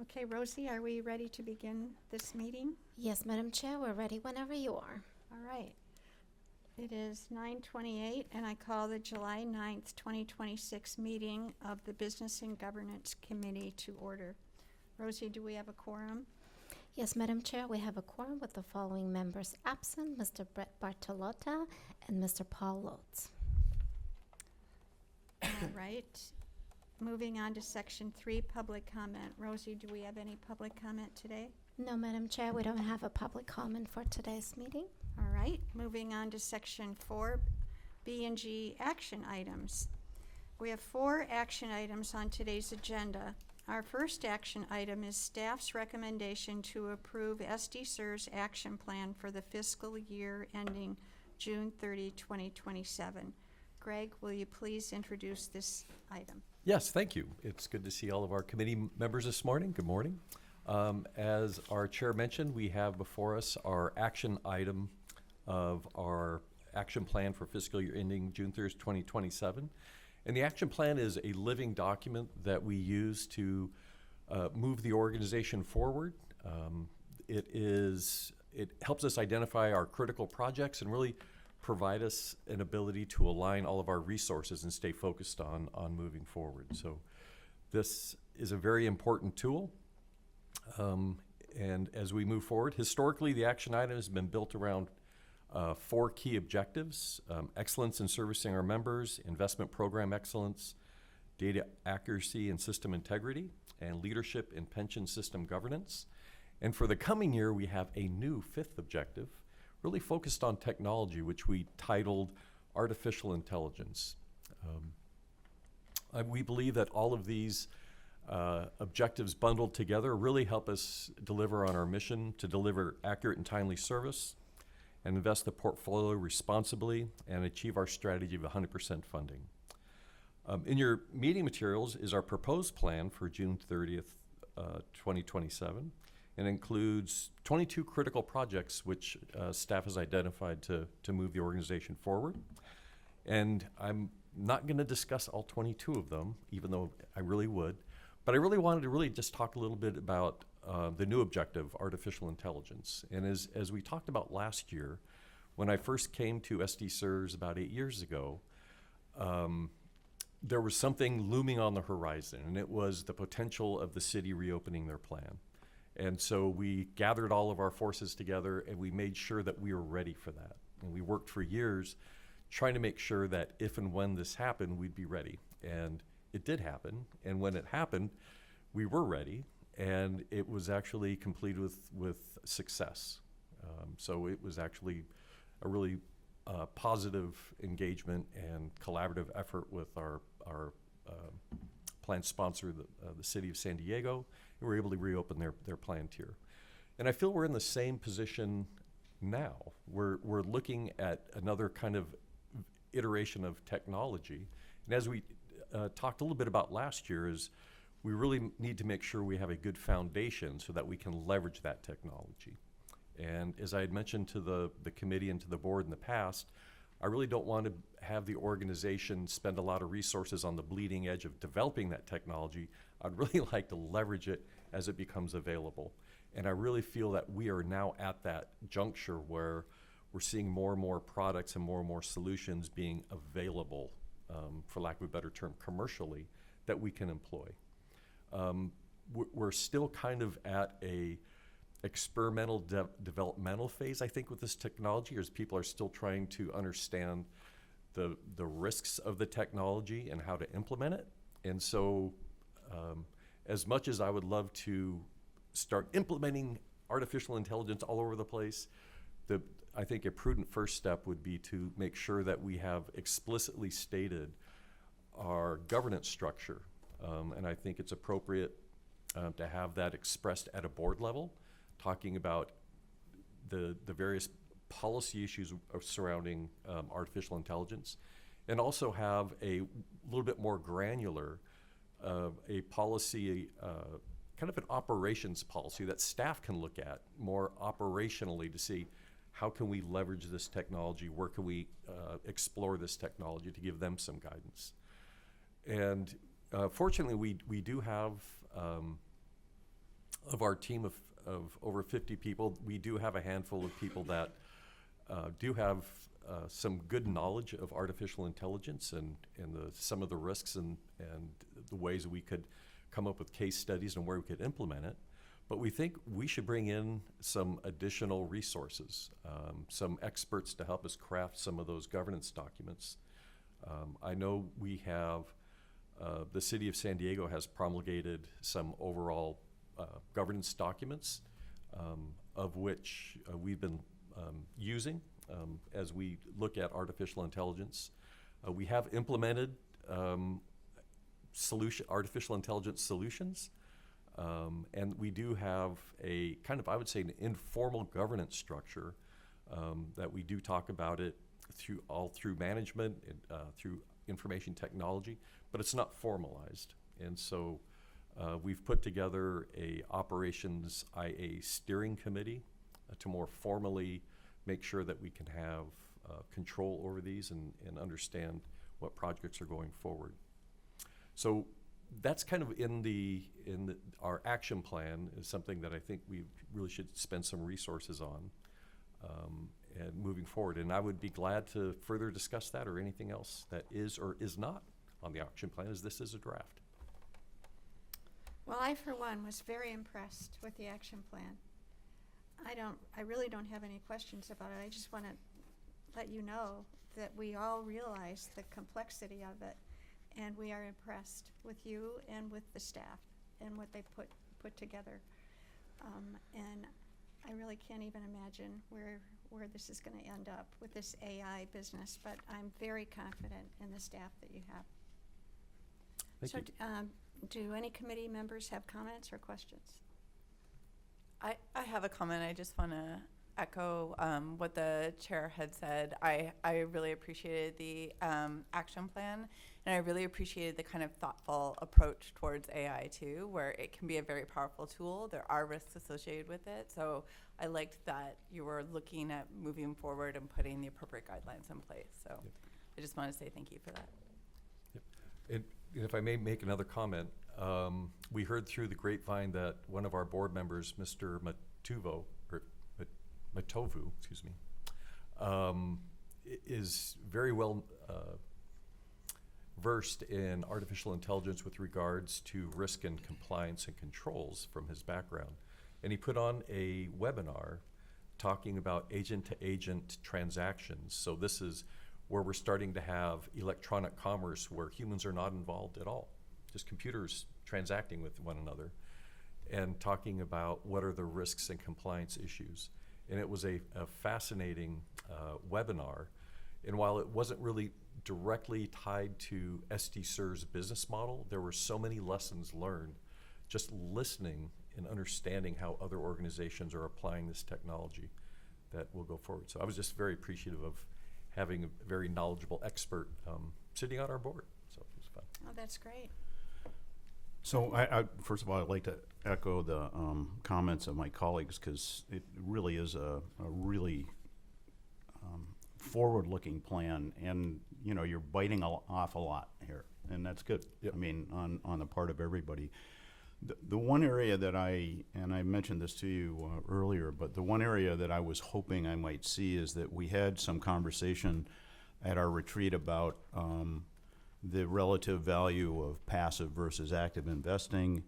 Okay, Rosie, are we ready to begin this meeting? Yes, Madam Chair, we're ready whenever you are. All right. It is 9:28, and I call the July 9th, 2026 meeting of the Business and Governance Committee to order. Rosie, do we have a quorum? Yes, Madam Chair, we have a quorum with the following members absent, Mr. Brett Bartolotta and Mr. Paul Lotz. All right. Moving on to Section 3, public comment. Rosie, do we have any public comment today? No, Madam Chair, we don't have a public comment for today's meeting. All right. Moving on to Section 4, B and G action items. We have 4 action items on today's agenda. Our first action item is staff's recommendation to approve SDCERS action plan for the fiscal year ending June 30, 2027. Greg, will you please introduce this item? Yes, thank you. It's good to see all of our committee members this morning. Good morning. As our chair mentioned, we have before us our action item of our action plan for fiscal year ending June 30th, 2027. And the action plan is a living document that we use to move the organization forward. It helps us identify our critical projects and really provide us an ability to align all of our resources and stay focused on moving forward. So this is a very important tool. And as we move forward, historically, the action item has been built around 4 key objectives: excellence in servicing our members, investment program excellence, data accuracy and system integrity, and leadership in pension system governance. And for the coming year, we have a new 5th objective, really focused on technology, which we titled Artificial Intelligence. We believe that all of these objectives bundled together really help us deliver on our mission to deliver accurate and timely service and invest the portfolio responsibly and achieve our strategy of 100% funding. In your meeting materials is our proposed plan for June 30th, 2027, and includes 22 critical projects which staff has identified to move the organization forward. And I'm not going to discuss all 22 of them, even though I really would. But I really wanted to really just talk a little bit about the new objective, artificial intelligence. And as we talked about last year, when I first came to SDCERS about 8 years ago, there was something looming on the horizon, and it was the potential of the city reopening their plan. And so we gathered all of our forces together, and we made sure that we were ready for that. And we worked for years trying to make sure that if and when this happened, we'd be ready. And it did happen. And when it happened, we were ready, and it was actually completed with success. So it was actually a really positive engagement and collaborative effort with our plan sponsor, the city of San Diego. And we were able to reopen their plant here. And I feel we're in the same position now. We're looking at another kind of iteration of technology. And as we talked a little bit about last year, is we really need to make sure we have a good foundation so that we can leverage that technology. And as I had mentioned to the committee and to the board in the past, I really don't want to have the organization spend a lot of resources on the bleeding edge of developing that technology. I'd really like to leverage it as it becomes available. And I really feel that we are now at that juncture where we're seeing more and more products and more solutions being available, for lack of a better term, commercially, that we can employ. We're still kind of at a experimental developmental phase, I think, with this technology, as people are still trying to understand the risks of the technology and how to implement it. And so as much as I would love to start implementing artificial intelligence all over the place, I think a prudent first step would be to make sure that we have explicitly stated our governance structure. And I think it's appropriate to have that expressed at a board level, talking about the various policy issues surrounding artificial intelligence, and also have a little bit more granular a policy, kind of an operations policy that staff can look at more operationally to see how can we leverage this technology, where can we explore this technology to give them some guidance. And fortunately, we do have of our team of over 50 people, we do have a handful of people that do have some good knowledge of artificial intelligence and some of the risks and the ways we could come up with case studies and where we could implement it. But we think we should bring in some additional resources, some experts to help us craft some of those governance documents. I know we have, the City of San Diego has promulgated some overall governance documents, of which we've been using as we look at artificial intelligence. We have implemented artificial intelligence solutions, and we do have a kind of, I would say, an informal governance structure that we do talk about it through management, through information technology, but it's not formalized. And so we've put together a operations IA steering committee to more formally make sure that we can have control over these and understand what projects are going forward. So that's kind of in our action plan is something that I think we really should spend some resources on and moving forward. And I would be glad to further discuss that or anything else that is or is not on the action plan, as this is a draft. Well, I, for one, was very impressed with the action plan. I really don't have any questions about it. I just want to let you know that we all realize the complexity of it, and we are impressed with you and with the staff and what they put together. And I really can't even imagine where this is going to end up with this AI business, but I'm very confident in the staff that you have. Thank you. Do any committee members have comments or questions? I have a comment. I just want to echo what the chair had said. I really appreciated the action plan, and I really appreciated the kind of thoughtful approach towards AI too, where it can be a very powerful tool. There are risks associated with it, so I liked that you were looking at moving forward and putting the appropriate guidelines in place. So Yep. I just want to say thank you for that. Yep. And if I may make another comment, we heard through the grapevine that one of our board members, Mr. Matovu, excuse me, is very well versed in artificial intelligence with regards to risk and compliance and controls from his background. And he put on a webinar talking about agent-to-agent transactions. So this is where we're starting to have electronic commerce where humans are not involved at all, just computers transacting with one another, and talking about what are the risks and compliance issues. And it was a fascinating webinar. And while it wasn't really directly tied to SDCERS business model, there were so many lessons learned just listening and understanding how other organizations are applying this technology that will go forward. So I was just very appreciative of having a very knowledgeable expert sitting on our board. So it was fun. Oh, that's great. So I first of all, I'd like to echo the comments of my colleagues, because it really is a really forward-looking plan, and you know, you're biting off a lot here, and that's good. Yep. I mean, on the part of everybody. The one area that I mentioned this to you earlier, but the one area that I was hoping I might see is that we had some conversation at our retreat about the relative value of passive versus active investing,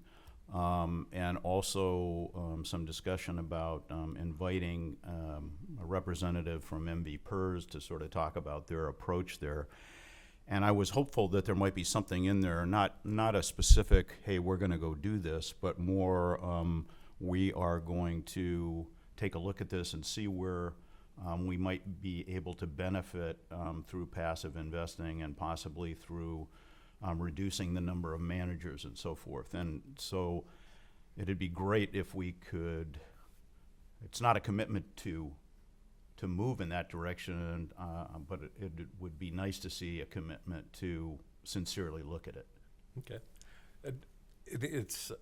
and also some discussion about inviting a representative from MVPERS to sort of talk about their approach there. And I was hopeful that there might be something in there, not a specific, hey, we're going to go do this, but more we are going to take a look at this and see where we might be able to benefit through passive investing and possibly through reducing the number of managers and so forth. And so it'd be great if we could, it's not a commitment to move in that direction, but it would be nice to see a commitment to sincerely look at it. Okay. It's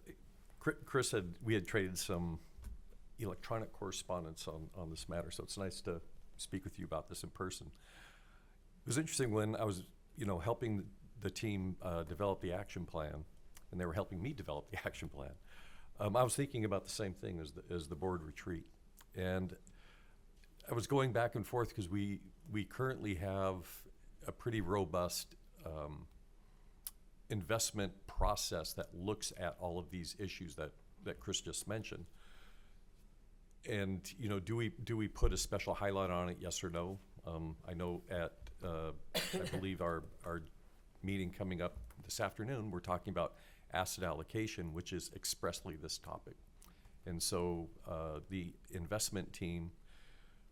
Chris said we had traded some electronic correspondence on this matter, so it's nice to speak with you about this in person. It was interesting when I was, helping the team develop the action plan, and they were helping me develop the action plan. I was thinking about the same thing as the board retreat. And I was going back and forth because we currently have a pretty robust investment process that looks at all of these issues that Chris just mentioned. And, you know, do we put a special highlight on it, yes or no? I know at, I believe our meeting coming up this afternoon, we're talking about asset allocation, which is expressly this topic. And so the investment team,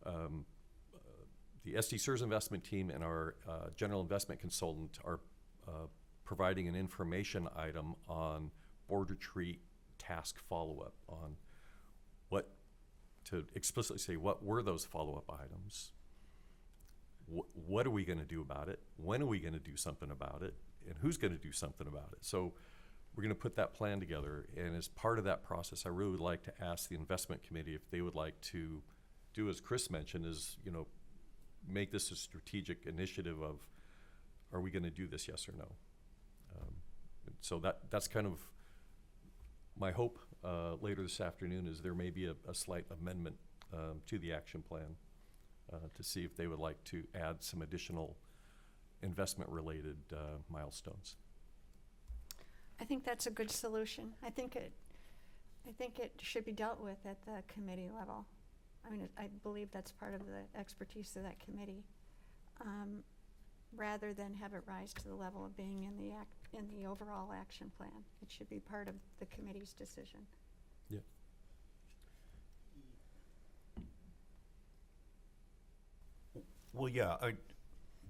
the SDCERS investment team and our general investment consultant are providing an information item on board retreat task follow-up on to explicitly say what were those follow-up items, what are we going to do about it, when are we going to do something about it, and who's going to do something about it. So we're going to put that plan together, and as part of that process, I really would like to ask the investment committee if they would like to do, as Chris mentioned, is, you know, make this a strategic initiative of, are we going to do this, yes or no? So that's kind of my hope later this afternoon, is there may be a slight amendment to the action plan to see if they would like to add some additional investment-related milestones. I think that's a good solution. I think it should be dealt with at the committee level. I mean, I believe that's part of the expertise of that committee, rather than have it rise to the level of being in the overall action plan. It should be part of the committee's decision. Yeah. Well, yeah,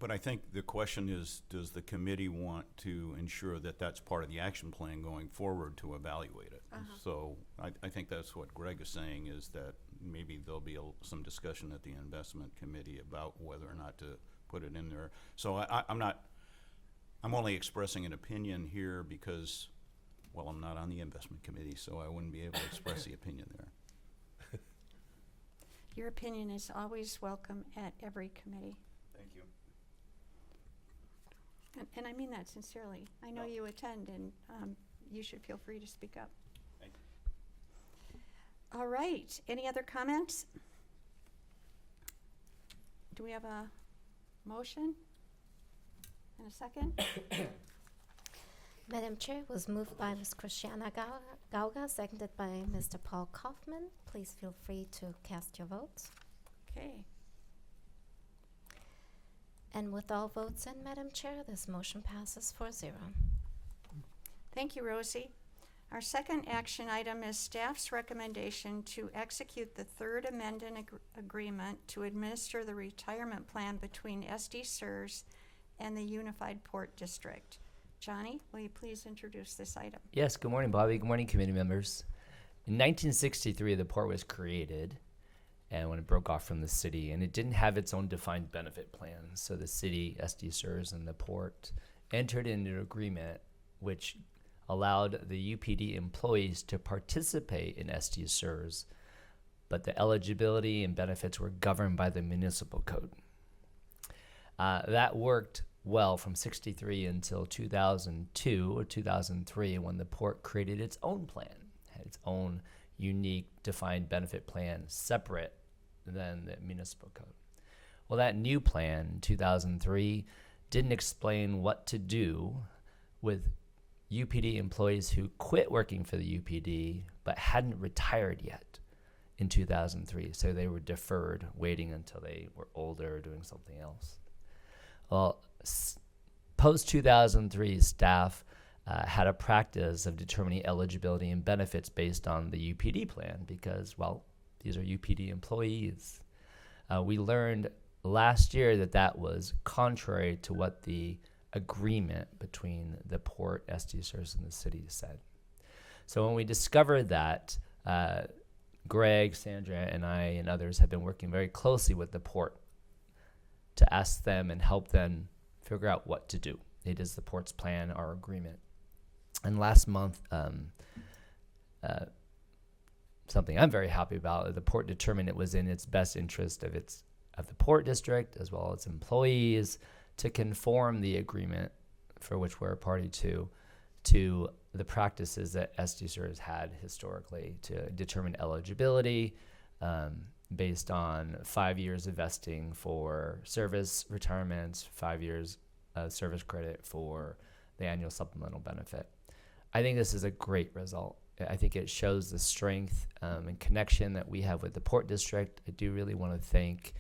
but I think the question is, does the committee want to ensure that that's part of the action plan going forward to evaluate it? So I think that's what Greg is saying, is that maybe there'll be some discussion at the investment committee about whether or not to put it in there. So I'm only expressing an opinion here because, well, I'm not on the investment committee, so I wouldn't be able to express the opinion there. Your opinion is always welcome at every committee. Thank you. And I mean that sincerely. I know you attend, and you should feel free to speak up. Thank you. All right. Any other comments? Do we have a motion and a second? Madam Chair, it was moved by Ms. Christiana Gauga, seconded by Mr. Paul Kaufman. Please feel free to cast your votes. Okay. And with all votes in, Madam Chair, this motion passes 4-0. Thank you, Rosie. Our second action item is staff's recommendation to execute the third amended agreement to administer the retirement plan between SDCERS and the Unified Port District. Johnny, will you please introduce this item? Yes, good morning, Bobby. Good morning, committee members. In 1963, the port was created, and when it broke off from the city, and it didn't have its own defined benefit plan. So the city, SDCERS, and the port entered into an agreement which allowed the UPD employees to participate in SDCERS, but the eligibility and benefits were governed by the municipal code. That worked well from 63 until 2002 or 2003, when the port created its own plan, had its own unique defined benefit plan separate than the municipal code. Well, that new plan in 2003 didn't explain what to do with UPD employees who quit working for the UPD but hadn't retired yet in 2003. So they were deferred, waiting until they were older, doing something else. Well, post-2003, staff had a practice of determining eligibility and benefits based on the UPD plan because, well, these are UPD employees. We learned last year that that was contrary to what the agreement between the port, SDCERS, and the city said. So when we discovered that, Greg, Sandra, and I and others have been working very closely with the port to ask them and help them figure out what to do. It is the port's plan, our agreement. And last month, something I'm very happy about, the port determined it was in its best interest of the port district as well as employees to conform the agreement for which we're a party to to the practices that SDCERS had historically to determine eligibility based on 5 years of vesting for service retirements, 5 years of service credit for the annual supplemental benefit. I think this is a great result. I think it shows the strength and connection that we have with the Port District. I do really want to thank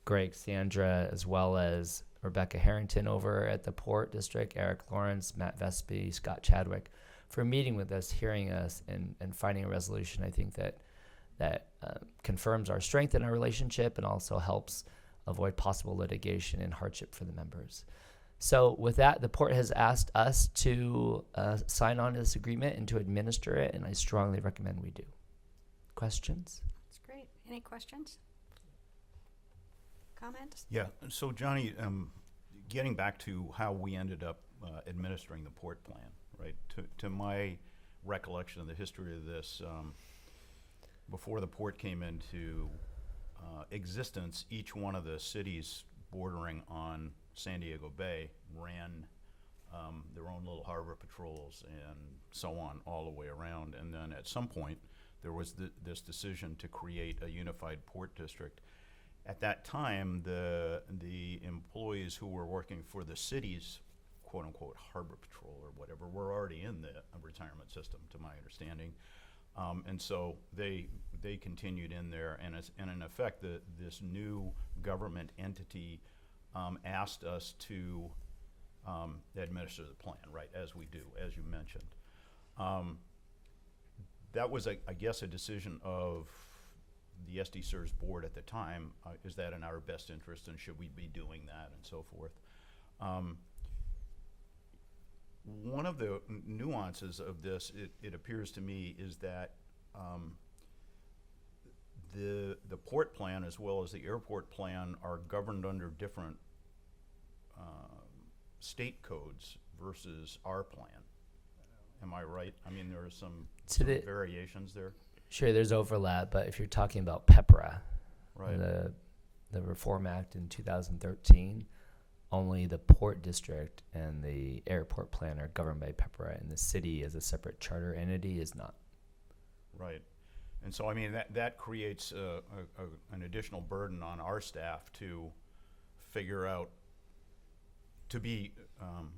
Greg, Sandra, as well as Rebecca Harrington over at the Port District, Eric Lawrence, Matt Vespi, Scott Chadwick, for meeting with us, hearing us, and finding a resolution. I think that confirms our strength in our relationship and also helps avoid possible litigation and hardship for the members. So with that, the Port has asked us to sign on to this agreement and to administer it, and I strongly recommend we do. Questions? That's great. Any questions? Comments? Yeah, so Johnny, getting back to how we ended up administering the port plan, right? To my recollection of the history of this, before the port came into existence, each one of the cities bordering on San Diego Bay ran their own little harbor patrols and so on all the way around. And then at some point, there was this decision to create a unified port district. At that time, the employees who were working for the city's quote-unquote harbor patrol or whatever were already in the retirement system, to my understanding. And so they continued in there, and in effect, this new government entity asked us to administer the plan, right, as we do, as you mentioned. That was, I guess, a decision of the SDCERS board at the time. Is that in our best interest, and should we be doing that, and so forth? One of the nuances of this, it appears to me, is that the port plan as well as the airport plan are governed under different state codes versus our plan. Am I right? I mean, there are some variations there. Sure, there's overlap, but if you're talking about PEPRA, Right. the Reform Act in 2013, only the Port District and the airport plan are governed by PEPRA, and the city as a separate charter entity is not. Right. And so, I mean, that creates an additional burden on our staff to figure out, to be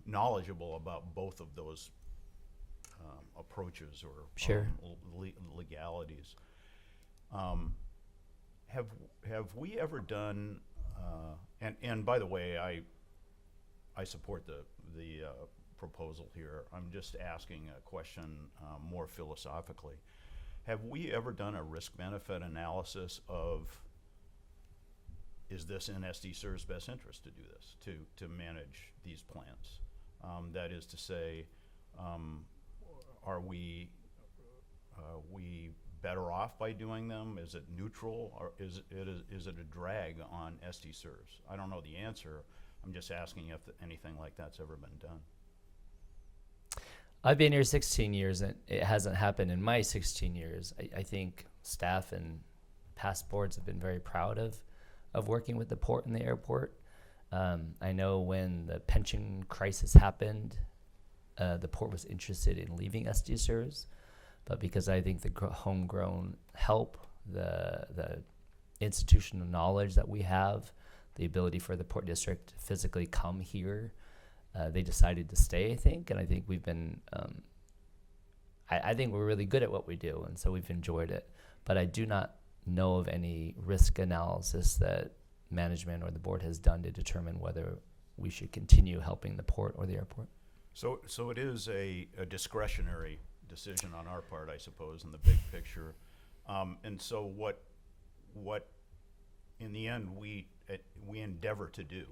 knowledgeable about both of those approaches or Sure. legalities. Have we ever done, and by the way, I support the proposal here. I'm just asking a question more philosophically. Have we ever done a risk-benefit analysis of, is this in SDCERS' best interest to do this, to manage these plans? That is to say, are we better off by doing them? Is it neutral, or is it a drag on SDCERS? I don't know the answer. I'm just asking if anything like that's ever been done. I've been here 16 years, and it hasn't happened in my 16 years. I think staff and past boards have been very proud of working with the port and the airport. I know when the pension crisis happened, the port was interested in leaving SDCERS, but because I think the homegrown help, the institutional knowledge that we have, the ability for the Port District to physically come here, they decided to stay, I think, and I think we've been, I think we're really good at what we do, and so we've enjoyed it. But I do not know of any risk analysis that management or the board has done to determine whether we should continue helping the port or the airport. So it is a discretionary decision on our part, I suppose, in the big picture. And so what in the end we endeavor to do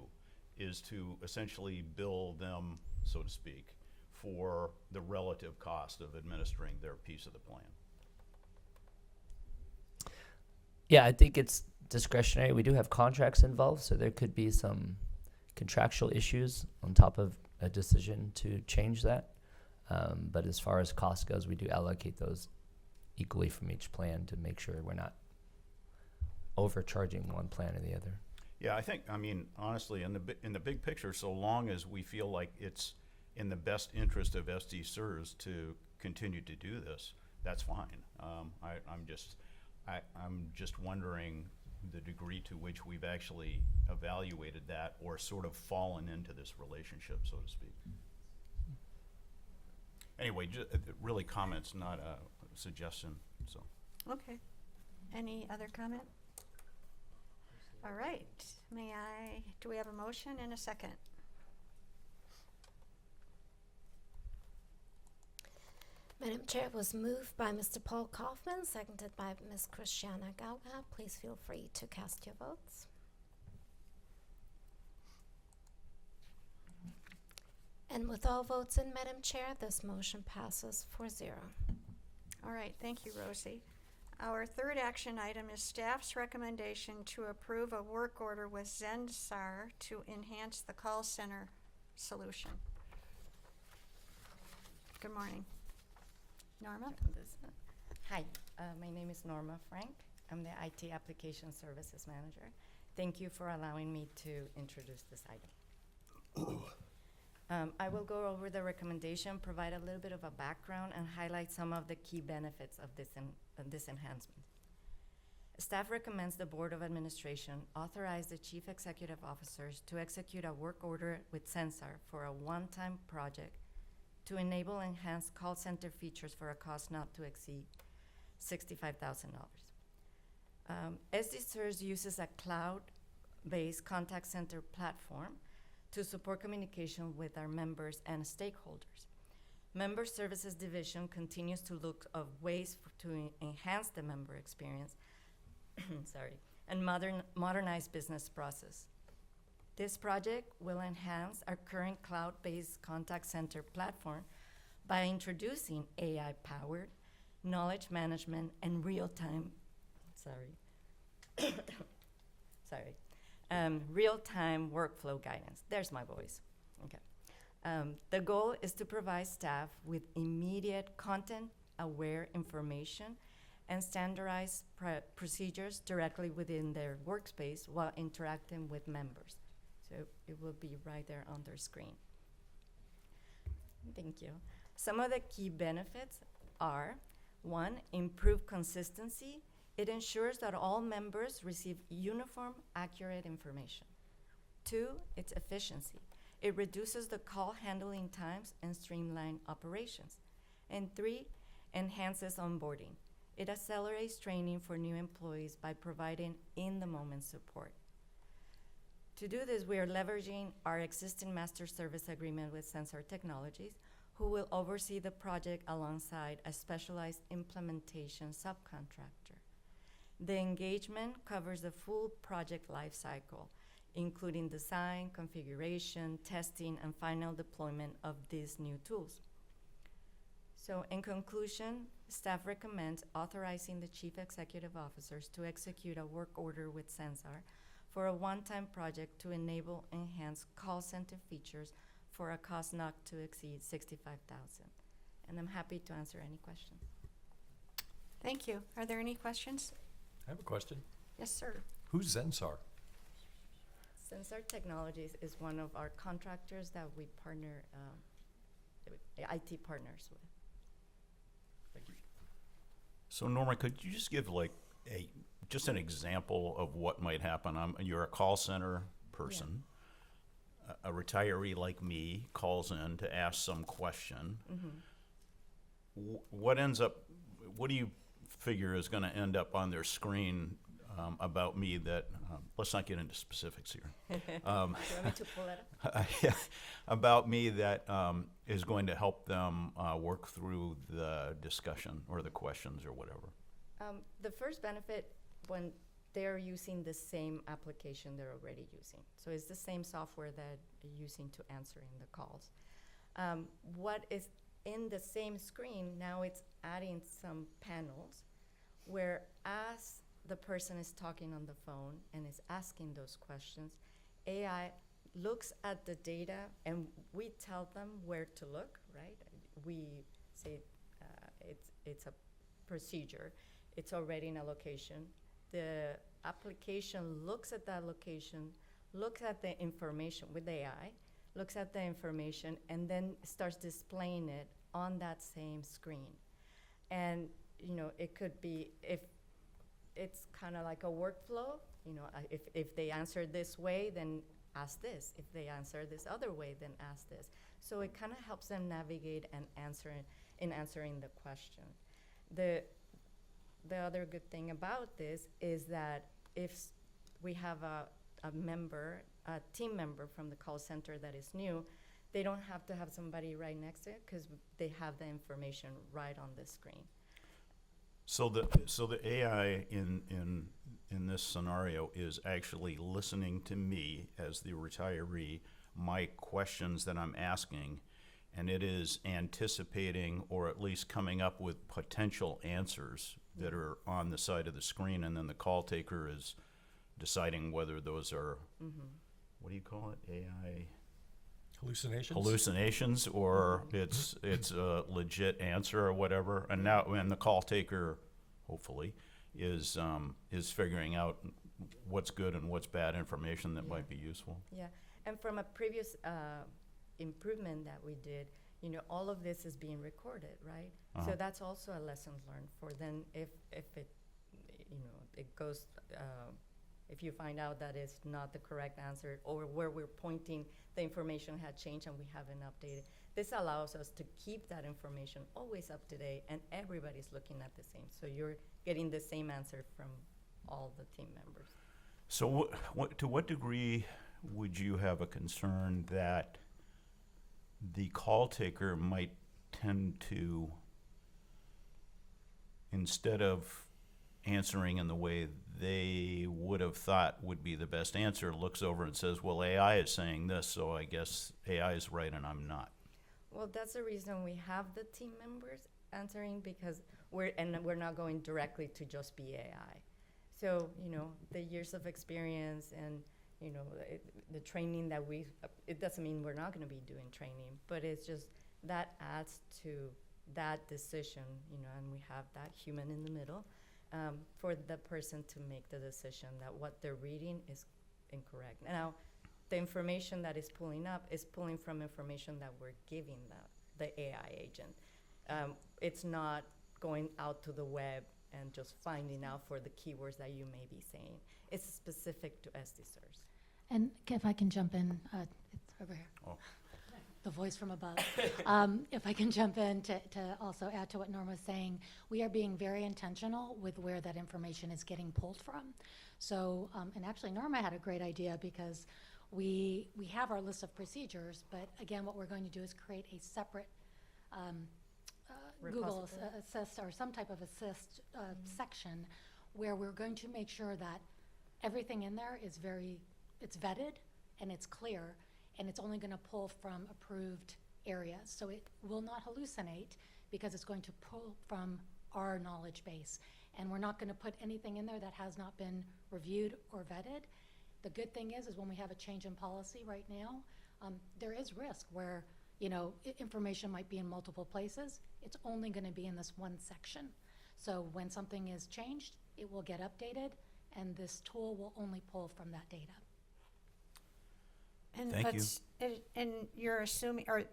is to essentially bill them, so to speak, for the relative cost of administering their piece of the plan. Yeah, I think it's discretionary. We do have contracts involved, so there could be some contractual issues on top of a decision to change that. But as far as cost goes, we do allocate those equally from each plan to make sure we're not overcharging one plan or the other. Yeah, I mean, honestly, in the big picture, so long as we feel like it's in the best interest of SDCERS to continue to do this, that's fine. I'm just wondering the degree to which we've actually evaluated that or sort of fallen into this relationship, so to speak. Anyway, really comments, not a suggestion, so. Okay. Any other comment? All right. Do we have a motion and a second? Madam Chair, it was moved by Mr. Paul Kaufman, seconded by Ms. Christiana Gauga. Please feel free to cast your votes. And with all votes in, Madam Chair, this motion passes 4-0. All right, thank you, Rosie. Our third action item is staff's recommendation to approve a work order with SDCERS to enhance the call center solution. Good morning. Norma? Hi, my name is Norma Frank. I'm the IT Application Services Manager. Thank you for allowing me to introduce this item. I will go over the recommendation, provide a little bit of a background, and highlight some of the key benefits of this enhancement. Staff recommends the Board of Administration authorize the Chief Executive Officers to execute a work order with SDCERS for a one-time project to enable enhanced call center features for a cost not to exceed $65,000. SDCERS uses a cloud-based contact center platform to support communication with our members and stakeholders. Member Services Division continues to look of ways to enhance the member experience and modernize business process. This project will enhance our current cloud-based contact center platform by introducing AI-powered knowledge management and real-time, real-time workflow guidance. There's my voice. Okay. The goal is to provide staff with immediate content-aware information and standardized procedures directly within their workspace while interacting with members. So it will be right there on their screen. Thank you. Some of the key benefits are, 1, improved consistency. It ensures that all members receive uniform, accurate information. 2, its efficiency. It reduces the call handling times and streamline operations. And 3, enhances onboarding. It accelerates training for new employees by providing in-the-moment support. To do this, we are leveraging our existing master service agreement with SDCERS Technologies, who will oversee the project alongside a specialized implementation subcontractor. The engagement covers the full project lifecycle, including design, configuration, testing, and final deployment of these new tools. So in conclusion, staff recommends authorizing the Chief Executive Officers to execute a work order with SDCERS for a one-time project to enable enhanced call center features for a cost not to exceed $65,000. And I'm happy to answer any questions. Thank you. Are there any questions? I have a question. Yes, sir. Who's Zensar? SDCERS Technologies is one of our contractors that we partner, IT partners with. Thank you. So Norma, could you just give like just an example of what might happen? You're a call center person. A retiree like me calls in to ask some question. Mm-hmm. What do you figure is going to end up on their screen about me that, let's not get into specifics here. Do you want me to pull it up? Yeah, about me that is going to help them work through the discussion or the questions or whatever? The first benefit, when they're using the same application they're already using. So it's the same software that they're using to answering the calls. What is in the same screen, now it's adding some panels where as the person is talking on the phone and is asking those questions, AI looks at the data and we tell them where to look, right? We say it's a procedure. It's already in a location. The application looks at that location, looks at the information with AI, looks at the information, and then starts displaying it on that same screen. And, you know, it could be, if it's kind of like a workflow, you know, if they answer this way, then ask this. If they answer this other way, then ask this. So it kind of helps them navigate and answering the question. The other good thing about this is that if we have a team member from the call center that is new, they don't have to have somebody right next to it because they have the information right on the screen. So the AI in this scenario is actually listening to me as the retiree, my questions that I'm asking, and it is anticipating or at least coming up with potential answers that are on the side of the screen, and then the call taker is deciding whether those are, what do you call it, AI? Hallucinations, or it's a legit answer or whatever. And now, and the call taker, hopefully, is figuring out what's good and what's bad information that might be useful. Yeah, and from a previous improvement that we did, you know, all of this is being recorded, right? So that's also a lesson learned for then if it, you know, it goes, if you find out that it's not the correct answer, or where we're pointing, the information had changed and we haven't updated. This allows us to keep that information always up to date, and everybody's looking at the same. So you're getting the same answer from all the team members. So to what degree would you have a concern that the call taker might tend to, instead of answering in the way they would have thought would be the best answer, looks over and says, well, AI is saying this, so I guess AI is right and I'm not? Well, that's the reason we have the team members answering, because we're not going directly to just be AI. So, you know, the years of experience and, you know, the training that it doesn't mean we're not going to be doing training, but it's just that adds to that decision, you know, and we have that human in the middle for the person to make the decision that what they're reading is incorrect. Now, the information that is pulling up is pulling from information that we're giving the AI agent. It's not going out to the web and just finding out for the keywords that you may be saying. It's specific to SDCERS. And if I can jump in, it's over here. Oh. The voice from above. If I can jump in to also add to what Norma was saying, we are being very intentional with where that information is getting pulled from. So, and actually Norma had a great idea, because we have our list of procedures, but again, what we're going to do is create a separate Google Assist or some type of assist section where we're going to make sure that everything in there is it's vetted and it's clear, and it's only going to pull from approved areas. So it will not hallucinate, because it's going to pull from our knowledge base. And we're not going to put anything in there that has not been reviewed or vetted. The good thing is when we have a change in policy right now, there is risk where, you know, information might be in multiple places. It's only going to be in this one section. So when something is changed, it will get updated, and this tool will only pull from that data. And Thank you. and you're assuming, or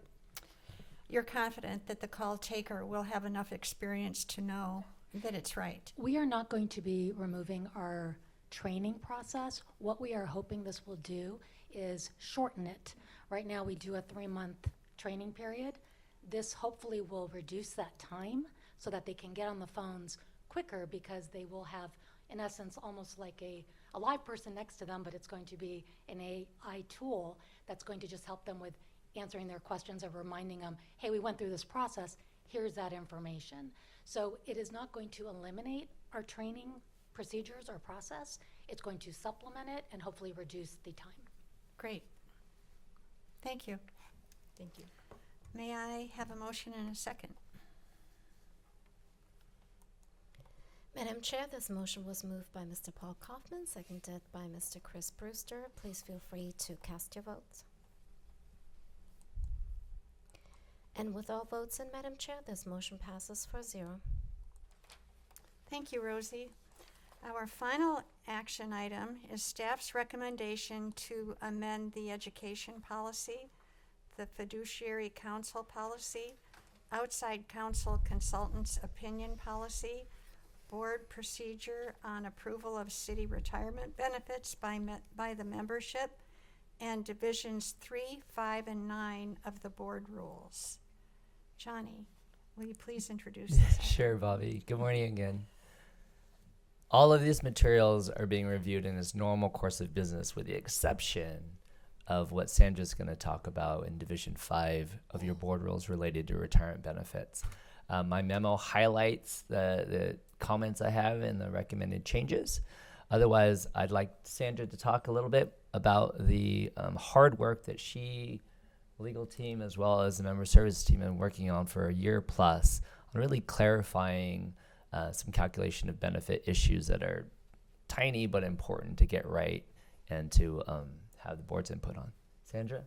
you're confident that the call taker will have enough experience to know that it's right. We are not going to be removing our training process. What we are hoping this will do is shorten it. Right now we do a 3-month training period. This hopefully will reduce that time so that they can get on the phones quicker, because they will have, in essence, almost like a live person next to them, but it's going to be an AI tool that's going to just help them with answering their questions or reminding them, hey, we went through this process, here's that information. So it is not going to eliminate our training procedures or process. It's going to supplement it and hopefully reduce the time. Great. Thank you. Thank you. May I have a motion and a second? Madam Chair, this motion was moved by Mr. Paul Kaufman, seconded by Mr. Chris Brewster. Please feel free to cast your votes. And with all votes in, Madam Chair, this motion passes 4-0. Thank you, Rosie. Our final action item is staff's recommendation to amend the education policy. the fiduciary council policy, outside counsel consultant's opinion policy, board procedure on approval of city retirement benefits by the membership, and divisions 3, 5, and 9 of the board rules. Johnny, will you please introduce this? Sure, Bobby. Good morning again. All of these materials are being reviewed in its normal course of business, with the exception of what Sandra's going to talk about in Division 5 of your board rules related to retirement benefits. My memo highlights the comments I have and the recommended changes. Otherwise, I'd like Sandra to talk a little bit about the hard work that she, legal team, as well as the member services team, have been working on for a year plus on really clarifying some calculation of benefit issues that are tiny but important to get right and to have the board's input on. Sandra?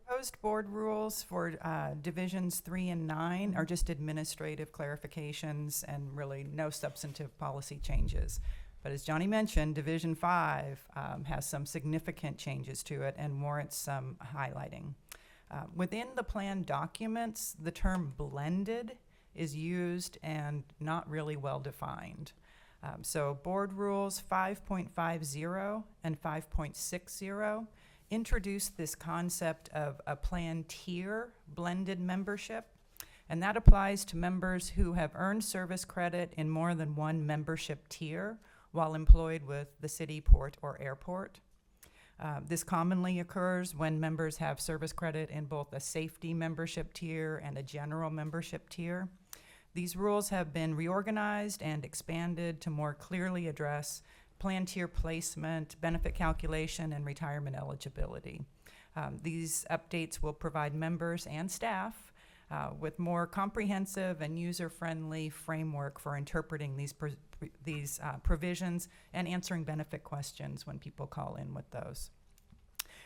Proposed board rules for divisions 3 and 9 are just administrative clarifications and really no substantive policy changes. But as Johnny mentioned, Division 5 has some significant changes to it and warrants some highlighting. Within the plan documents, the term blended is used and not really well defined. So board rules 5.50 and 5.60 introduced this concept of a plan tier blended membership, and that applies to members who have earned service credit in more than one membership tier while employed with the city, port, or airport. This commonly occurs when members have service credit in both a safety membership tier and a general membership tier. These rules have been reorganized and expanded to more clearly address plan tier placement, benefit calculation, and retirement eligibility. These updates will provide members and staff with more comprehensive and user-friendly framework for interpreting these provisions and answering benefit questions when people call in with those.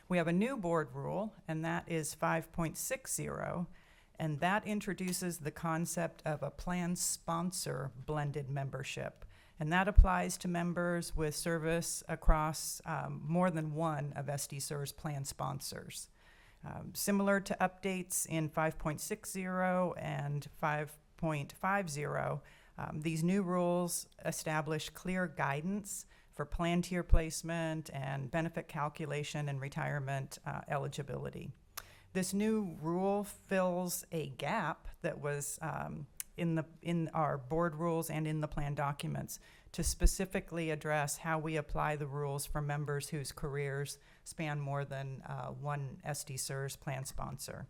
We have a new board rule, and that is 5.60, and that introduces the concept of a plan sponsor blended membership. And that applies to members with service across more than one of SDCERS plan sponsors. Similar to updates in 5.60 and 5.50, these new rules establish clear guidance for plan tier placement and benefit calculation and retirement eligibility. This new rule fills a gap that was in our board rules and in the plan documents to specifically address how we apply the rules for members whose careers span more than one SDCERS plan sponsor.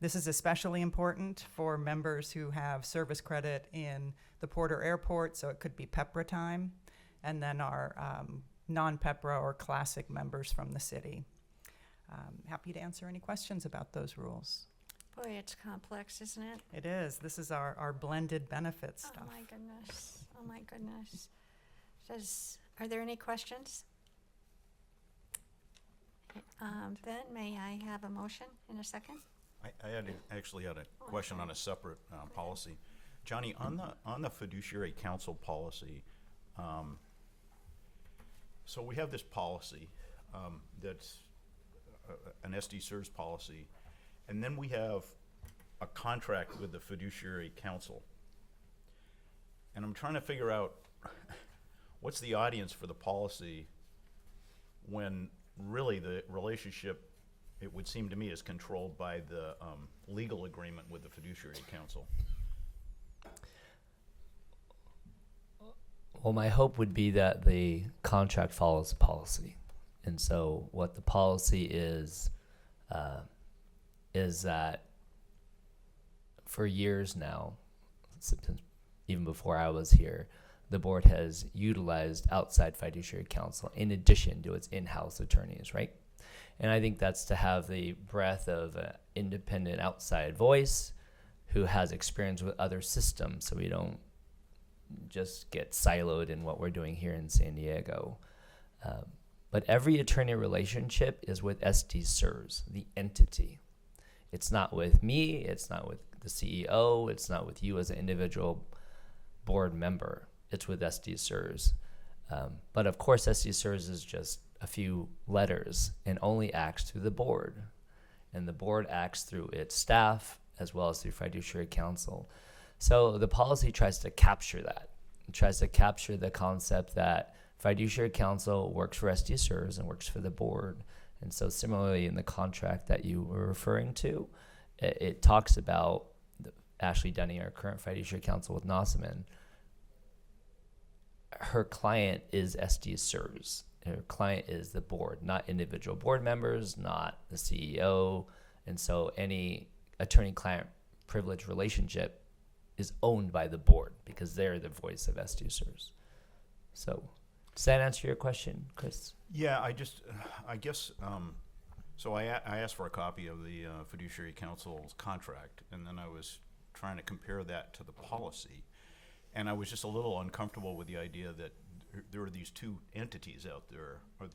This is especially important for members who have service credit in the port or airport, so it could be PEPRA time, and then our non-PEPRA or classic members from the city. Happy to answer any questions about those rules. Boy, it's complex, isn't it? It is. This is our blended benefits stuff. Oh my goodness. Oh my goodness. Are there any questions? Then may I have a motion in a second? I actually had a question on a separate policy. Johnny, on the fiduciary council policy, so we have this policy that's an SDCERS policy, and then we have a contract with the fiduciary council. And I'm trying to figure out what's the audience for the policy when really the relationship, it would seem to me, is controlled by the legal agreement with the fiduciary council. Well, my hope would be that the contract follows the policy. And so what the policy is that for years now, even before I was here, the board has utilized outside fiduciary counsel in addition to its in-house attorneys, right? And I think that's to have the breadth of an independent outside voice who has experience with other systems, so we don't just get siloed in what we're doing here in San Diego. But every attorney relationship is with SDCERS, the entity. It's not with me, it's not with the CEO, it's not with you as an individual board member. It's with SDCERS. But of course, SDCERS is just a few letters and only acts through the board. And the board acts through its staff as well as through fiduciary counsel. So the policy tries to capture that. It tries to capture the concept that fiduciary counsel works for SDCERS and works for the board. And so similarly in the contract that you were referring to, it talks about Ashley Dunning, our current fiduciary counsel with Nossaman. Her client is SDCERS. Her client is the board, not individual board members, not the CEO. And so any attorney-client privilege relationship is owned by the board because they're the voice of SDCERS. So does that answer your question, Chris? Yeah, I guess, so I asked for a copy of the fiduciary counsel's contract, and then I was trying to compare that to the policy. And I was just a little uncomfortable with the idea that there are these two entities out there, or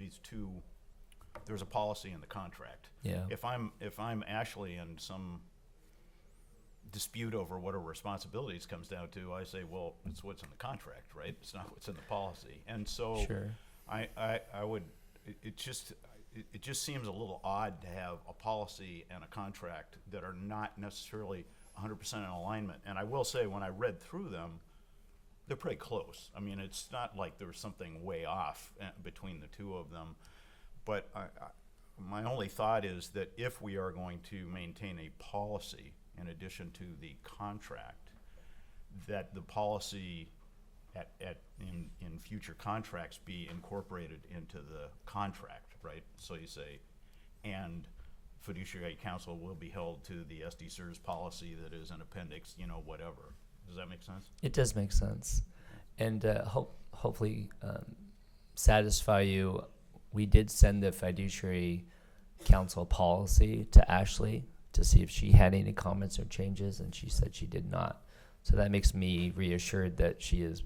there's a policy in the contract. Yeah. If I'm Ashley and some dispute over what her responsibilities comes down to, I say, well, it's what's in the contract, right? It's not what's in the policy. And so Sure. it just seems a little odd to have a policy and a contract that are not necessarily 100% in alignment. And I will say, when I read through them, they're pretty close. I mean, it's not like there's something way off between the two of them. But my only thought is that if we are going to maintain a policy in addition to the contract, that the policy in future contracts be incorporated into the contract, right? So you say, and fiduciary counsel will be held to the SDCERS policy that is an appendix, whatever. Does that make sense? It does make sense. And hopefully satisfy you, we did send the fiduciary counsel policy to Ashley to see if she had any comments or changes, and she said she did not. So that makes me reassured that she is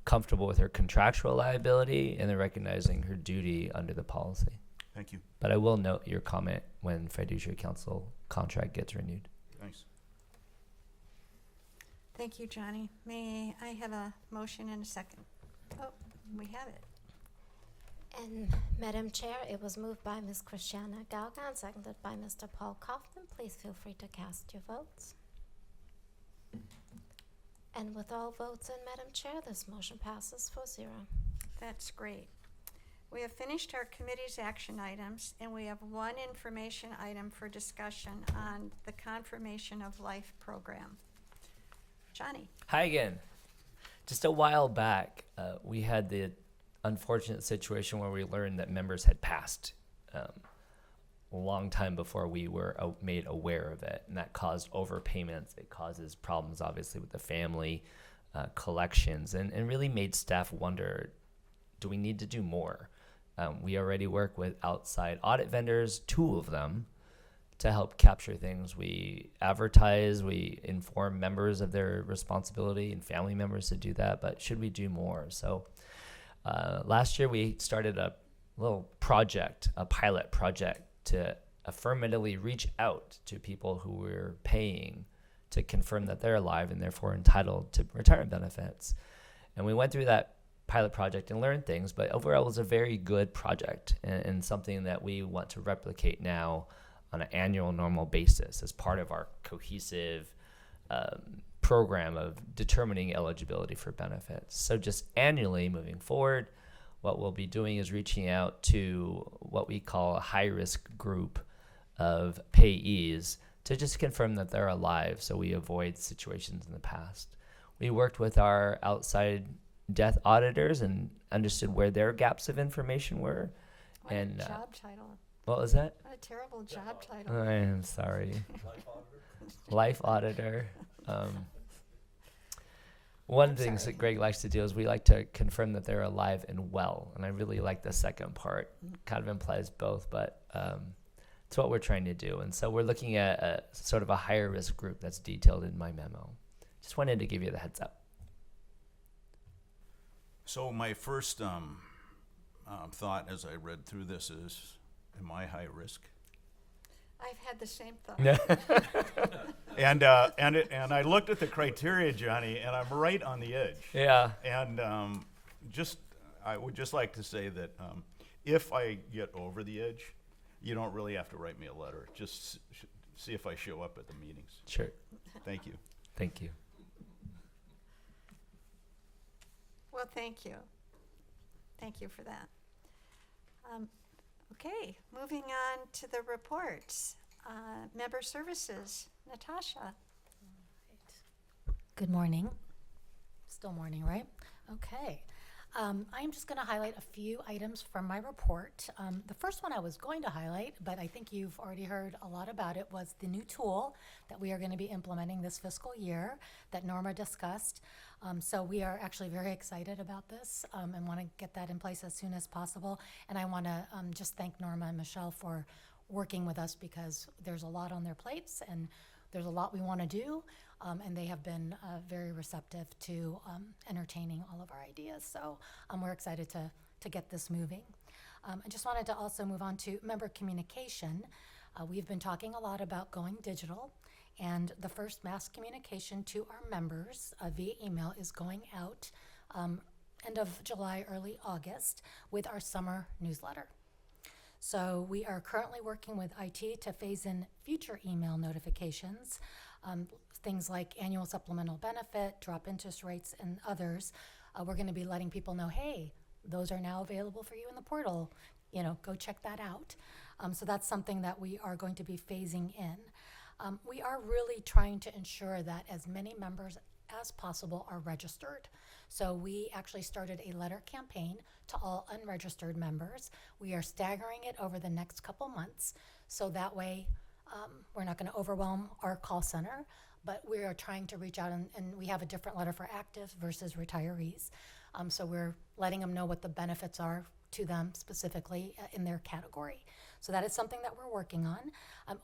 comfortable with her contractual liability and then recognizing her duty under the policy. Thank you. But I will note your comment when fiduciary counsel contract gets renewed. Thanks. Thank you, Johnny. May I have a motion and a second? Oh, we have it. And Madam Chair, it was moved by Ms. Christiana Galga and seconded by Mr. Paul Kaufman. Please feel free to cast your votes. And with all votes in, Madam Chair, this motion passes 4-0. That's great. We have finished our committee's action items, and we have one information item for discussion on the Confirmation of Life program. Johnny? Hi again. Just a while back, we had the unfortunate situation where we learned that members had passed a long time before we were made aware of it, and that caused overpayments. It causes problems, obviously, with the family collections, and really made staff wonder, do we need to do more? We already work with outside audit vendors, 2 of them, to help capture things. We advertise, we inform members of their responsibility and family members to do that, but should we do more? So last year we started a little project, a pilot project, to affirmatively reach out to people who we're paying to confirm that they're alive and therefore entitled to retirement benefits. And we went through that pilot project and learned things, but overall it was a very good project and something that we want to replicate now on an annual normal basis as part of our cohesive program of determining eligibility for benefits. So just annually moving forward, what we'll be doing is reaching out to what we call a high-risk group of payees to just confirm that they're alive so we avoid situations in the past. We worked with our outside death auditors and understood where their gaps of information were. What And a job title. what was that? What a terrible job title. I am sorry. Life auditor. One of the things that Greg likes to do is we like to confirm that they're alive and well. And I really like the second part. Kind of implies both, but it's what we're trying to do. And so we're looking at a sort of a higher risk group that's detailed in my memo. Just wanted to give you the heads up. So my first thought as I read through this is, am I high risk? I've had the same thought. And I looked at the criteria, Johnny, and I'm right on the edge. Yeah. And I would just like to say that if I get over the edge, you don't really have to write me a letter. Just see if I show up at the meetings. Sure. Thank you. Thank you. Well, thank you. Thank you for that. Okay, moving on to the reports. Member services, Natasha. Good morning. Still morning, right? Okay. I'm just going to highlight a few items from my report. The first one I was going to highlight, but I think you've already heard a lot about it, was the new tool that we are going to be implementing this fiscal year that Norma discussed. So we are actually very excited about this and want to get that in place as soon as possible. And I want to just thank Norma and Michelle for working with us, because there's a lot on their plates and there's a lot we want to do. And they have been very receptive to entertaining all of our ideas. So we're excited to get this moving. I just wanted to also move on to member communication. We've been talking a lot about going digital, and the first mass communication to our members via email is going out end of July, early August with our summer newsletter. So we are currently working with IT to phase in future email notifications, things like annual supplemental benefit, drop interest rates, and others. We're going to be letting people know, hey, those are now available for you in the portal. Go check that out. So that's something that we are going to be phasing in. We are really trying to ensure that as many members as possible are registered. So we actually started a letter campaign to all unregistered members. We are staggering it over the next couple months, so that way we're not going to overwhelm our call center, but we are trying to reach out, and we have a different letter for actives versus retirees. So we're letting them know what the benefits are to them specifically in their category. So that is something that we're working on.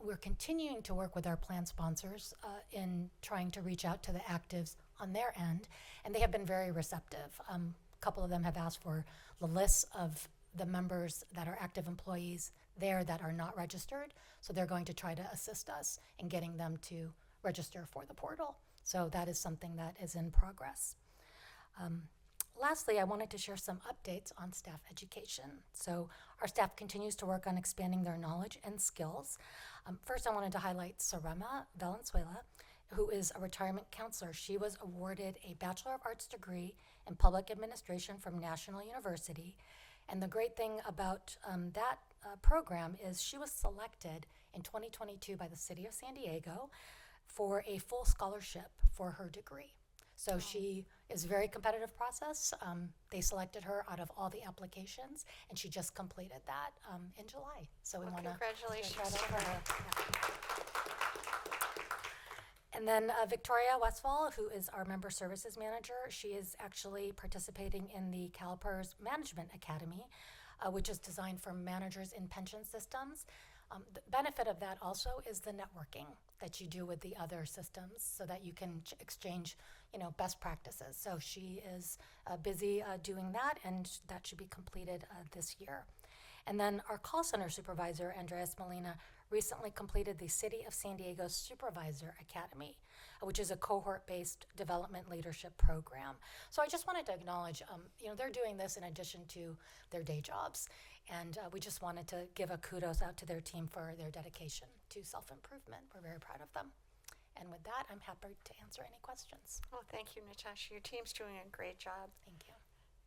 We're continuing to work with our plan sponsors in trying to reach out to the actives on their end, and they have been very receptive. A couple of them have asked for the lists of the members that are active employees there that are not registered, so they're going to try to assist us in getting them to register for the portal. So that is something that is in progress. Lastly, I wanted to share some updates on staff education. So our staff continues to work on expanding their knowledge and skills. First, I wanted to highlight Sarema Valenzuela, who is a retirement counselor. She was awarded a Bachelor of Arts degree in Public Administration from National University. And the great thing about that program is she was selected in 2022 by the City of San Diego for a full scholarship for her degree. So she is a very competitive process. They selected her out of all the applications, and she just completed that in July. So we want to congratulations shout out to to her. her. Yeah. And then Victoria Westfall, who is our member services manager, she is actually participating in the CalPERS Management Academy, which is designed for managers in pension systems. The benefit of that also is the networking that you do with the other systems, so that you can exchange, best practices. So she is busy doing that, and that should be completed this year. And then our call center supervisor, Andreas Molina, recently completed the City of San Diego Supervisor Academy, which is a cohort-based development leadership program. So I just wanted to acknowledge, they're doing this in addition to their day jobs. And we just wanted to give a kudos out to their team for their dedication to self-improvement. We're very proud of them. And with that, I'm happy to answer any questions. Well, thank you, Natasha. Your team's doing a great job. Thank you.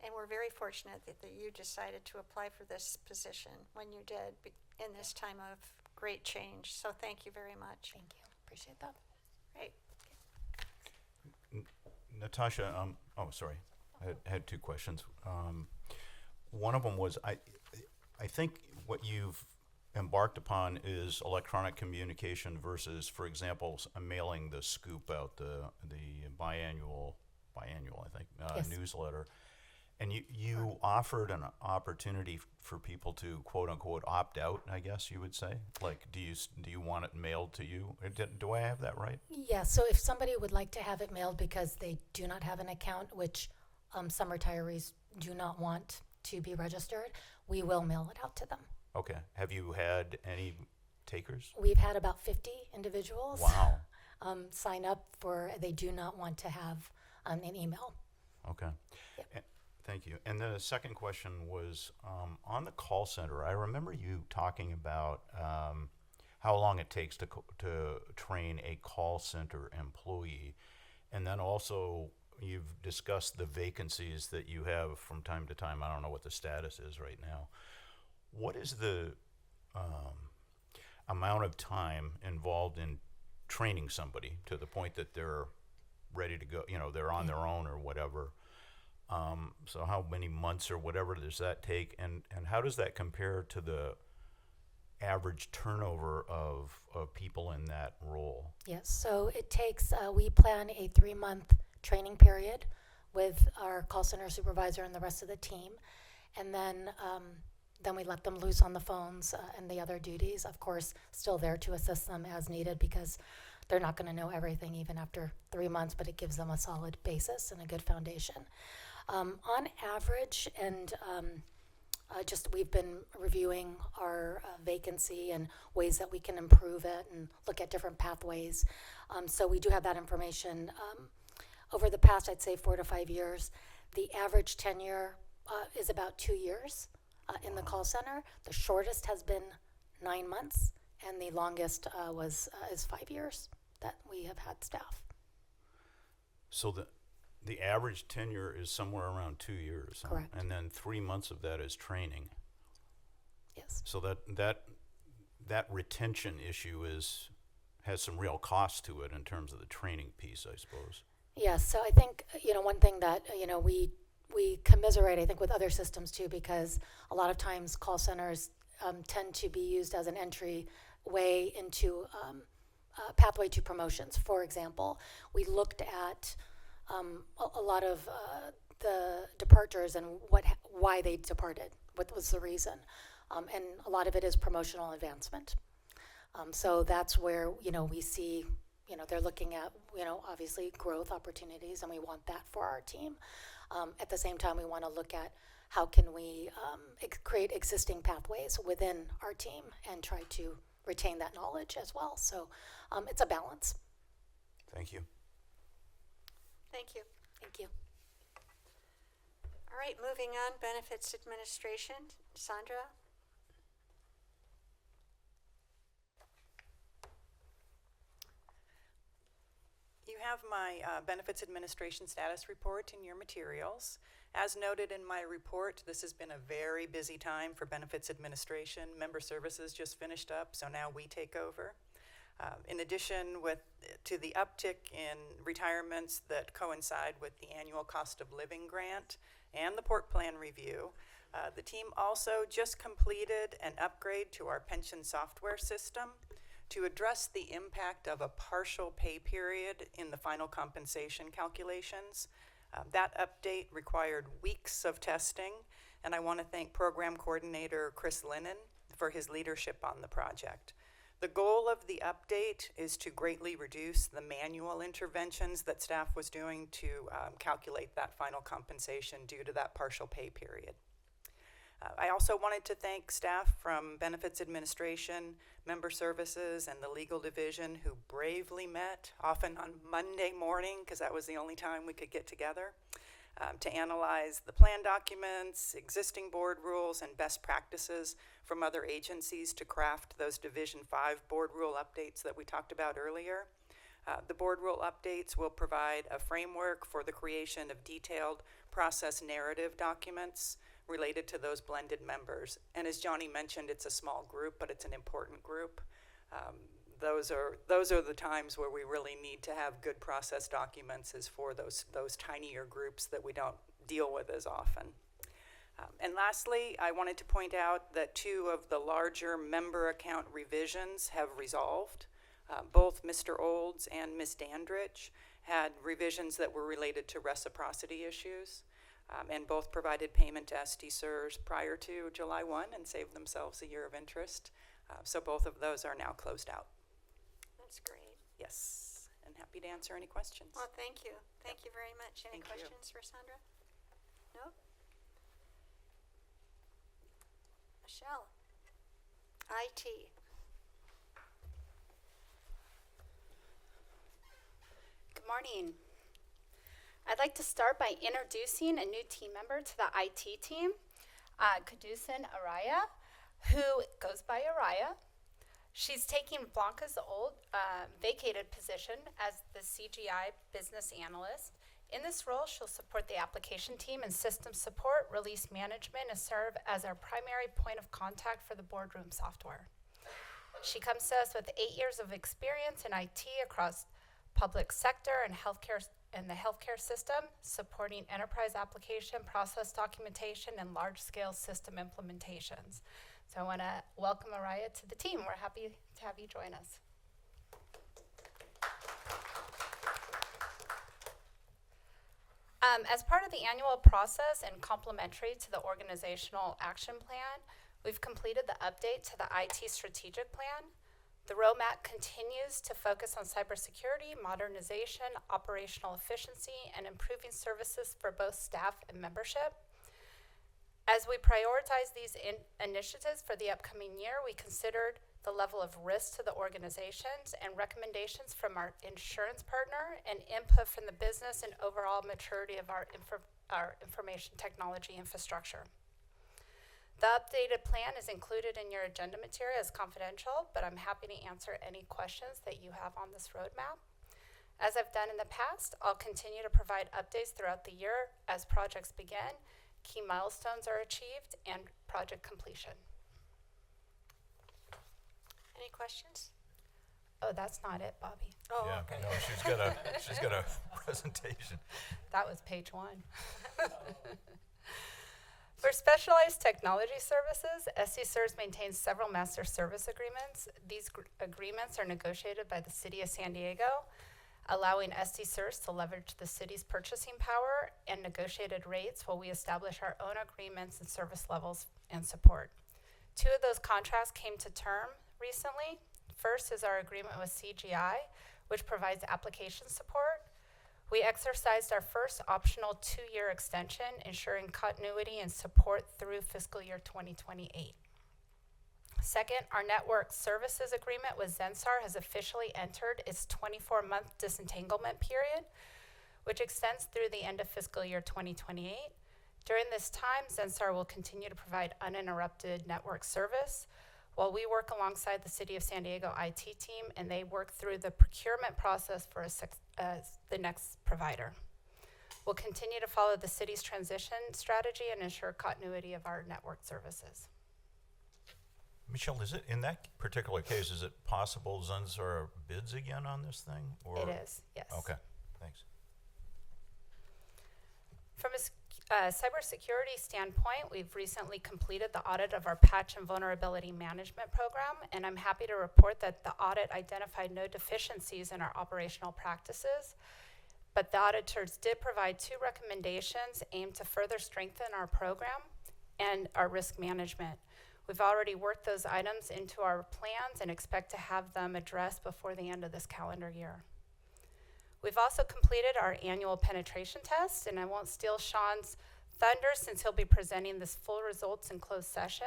And we're very fortunate that you decided to apply for this position when you did in this time of great change. So thank you very much. Thank you. Appreciate that. Great. Natasha, sorry, I had two questions. One of them was, I think what you've embarked upon is electronic communication versus, for example, mailing the scoop out, the biannual, I think, Yes. newsletter. And you offered an opportunity for people to quote unquote opt out, I guess you would say. Like, do you want it mailed to you? Do I have that right? Yeah, so if somebody would like to have it mailed because they do not have an account, which some retirees do not want to be registered, we will mail it out to them. Okay. Have you had any takers? We've had about 50 individuals Wow. sign up they do not want to have an email. Okay. Yep. Thank you. And the second question was on the call center. I remember you talking about how long it takes to train a call center employee, and then also you've discussed the vacancies that you have from time to time. I don't know what the status is right now. What is the amount of time involved in training somebody to the point that they're ready to go? You know, they're on their own or whatever. So how many months or whatever does that take, and how does that compare to the average turnover of people in that role? Yes, so it takes, we plan a 3-month training period with our call center supervisor and the rest of the team. And then we let them loose on the phones and the other duties. Of course, still there to assist them as needed because they're not going to know everything even after 3 months, but it gives them a solid basis and a good foundation. On average, and we've been reviewing our vacancy and ways that we can improve it and look at different pathways. So we do have that information. Over the past, I'd say 4 to 5 years, the average tenure is about 2 years in the call center. The shortest has been 9 months, and the longest is 5 years that we have had staff. So the average tenure is somewhere around 2 years. Huh? Correct. And then 3 months of that is training. Yes. So that retention issue has some real cost to it in terms of the training piece, I suppose. Yes, so I think, one thing that, we commiserate, I think, with other systems too, because a lot of times call centers tend to be used as an entry way into pathway to promotions. For example, we looked at a lot of the departures and why they departed, what was the reason. And a lot of it is promotional advancement. So that's where, we see, they're looking at, obviously growth opportunities, and we want that for our team. At the same time, we want to look at how can we create existing pathways within our team and try to retain that knowledge as well. So it's a balance. Thank you. Thank you. Thank you. All right, moving on, benefits administration. Sandra? You have my benefits administration status report in your materials. As noted in my report, this has been a very busy time for benefits administration. Member services just finished up, so now we take over. In addition to the uptick in retirements that coincide with the annual cost of living grant and the port plan review, the team also just completed an upgrade to our pension software system to address the impact of a partial pay period in the final compensation calculations. That update required weeks of testing, and I want to thank Program Coordinator Chris Lennon for his leadership on the project. The goal of the update is to greatly reduce the manual interventions that staff was doing to calculate that final compensation due to that partial pay period. I also wanted to thank staff from Benefits Administration, Member Services, and the Legal Division who bravely met, often on Monday morning, because that was the only time we could get together, to analyze the plan documents, existing board rules, and best practices from other agencies to craft those Division 5 board rule updates that we talked about earlier. The board rule updates will provide a framework for the creation of detailed process narrative documents related to those blended members. And as Johnny mentioned, it's a small group, but it's an important group. Those are the times where we really need to have good process documents, is for those tinier groups that we don't deal with as often. And lastly, I wanted to point out that 2 of the larger member account revisions have resolved. Both Mr. Olds and Ms. Dandridge had revisions that were related to reciprocity issues, and both provided payment to SDCERS prior to July 1 and saved themselves a year of interest. So both of those are now closed out. That's great. Yes, and happy to answer any questions. Well, thank you. Thank you very much. Any Thank you. questions for Sandra? No? Michelle? IT. Good morning. I'd like to start by introducing a new team member to the IT team, Kudusin Araya, who goes by Araya. She's taking Blanca's old vacated position as the CGI business analyst. In this role, she'll support the application team in system support, release management, and serve as our primary point of contact for the boardroom software. She comes to us with 8 years of experience in IT across public sector and the healthcare system, supporting enterprise application, process documentation, and large-scale system implementations. So I want to welcome Araya to the team. We're happy to have you join us. As part of the annual process and complementary to the organizational action plan, we've completed the update to the IT strategic plan. The roadmap continues to focus on cybersecurity, modernization, operational efficiency, and improving services for both staff and membership. As we prioritize these initiatives for the upcoming year, we considered the level of risk to the organizations and recommendations from our insurance partner and input from the business and overall maturity of our information technology infrastructure. The updated plan is included in your agenda material as confidential, but I'm happy to answer any questions that you have on this roadmap. As I've done in the past, I'll continue to provide updates throughout the year as projects begin, key milestones are achieved, and project completion. Any questions? Oh, that's not it, Bobby. Oh, Yeah, okay. no, she's got a presentation. That was page 1. For specialized technology services, SDCERS maintains several master service agreements. These agreements are negotiated by the City of San Diego, allowing SDCERS to leverage the city's purchasing power and negotiated rates while we establish our own agreements and service levels and support. 2 of those contracts came to term recently. First is our agreement with CGI, which provides application support. We exercised our first optional 2-year extension, ensuring continuity and support through fiscal year 2028. Second, our network services agreement with ZenSAR has officially entered its 24-month disentanglement period, which extends through the end of fiscal year 2028. During this time, ZenSAR will continue to provide uninterrupted network service while we work alongside the City of San Diego IT team and they work through the procurement process for the next provider. We'll continue to follow the city's transition strategy and ensure continuity of our network services. Michelle, is it, in that particular case, is it possible ZenSAR bids again on this thing? Or? It is, yes. Okay, thanks. From a cybersecurity standpoint, we've recently completed the audit of our patch and vulnerability management program, and I'm happy to report that the audit identified no deficiencies in our operational practices, but the auditors did provide 2 recommendations aimed to further strengthen our program and our risk management. We've already worked those items into our plans and expect to have them addressed before the end of this calendar year. We've also completed our annual penetration test, and I won't steal Sean's thunder since he'll be presenting this full results in closed session,